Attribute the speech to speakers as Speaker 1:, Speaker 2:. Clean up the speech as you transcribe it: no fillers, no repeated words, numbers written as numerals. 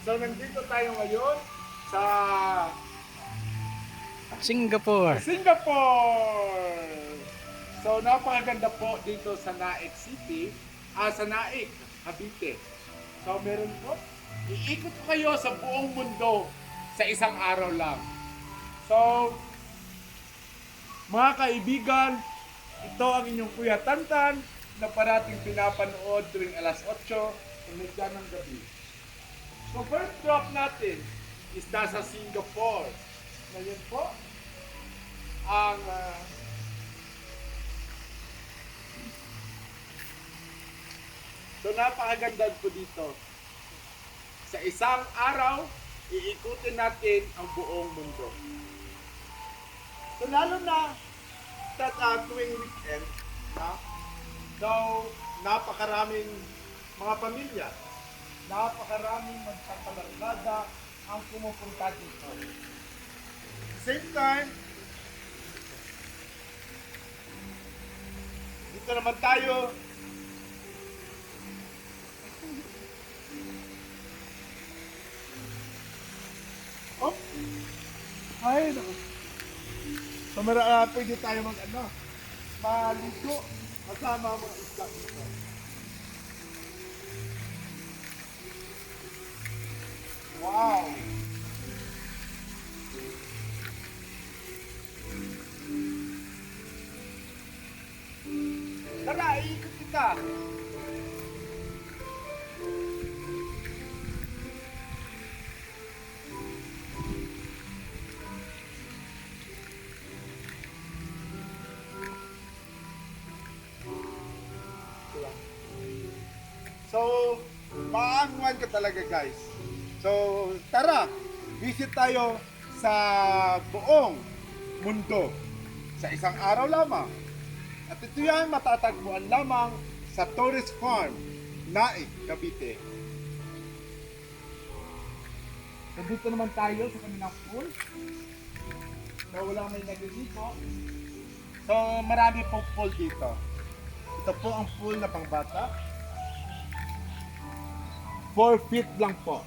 Speaker 1: So nandito tayo ngayon sa
Speaker 2: Singapore.
Speaker 1: Singapore! So napakaganda po dito sa Naik City, sa Naik, Cavite. So meron po, iikot ko kayo sa buong mundo sa isang araw lang. So, mga kaibigan, ito ang inyong Kuya Tantan na parating pinapanood tuwing alas 8 ng gabi. So first drop natin is nasa Singapore. Ngayon po, ang so napakaganda po dito. Sa isang araw, iikutin natin ang buong mundo. So lalo na tuwing weekend, so napakaraming mga pamilya, napakaraming magpapalargada ang pumupunta dito. Same time, dito naman tayo. Oh! Ay, naku. So, pwede tayo maligo kasama ang mga isla dito. Wow! Tara, iikot kita! So, maanguan ka talaga guys. So, tara, visit tayo sa buong mundo sa isang araw lamang. At ito yan matatagpuan lamang sa Tourist Farm, Naik, Cavite. So, dito naman tayo sa kanilang pool. So, wala may nagliligo. So, marami pong pool dito. Ito po ang pool na pangbata. 4 feet lang po.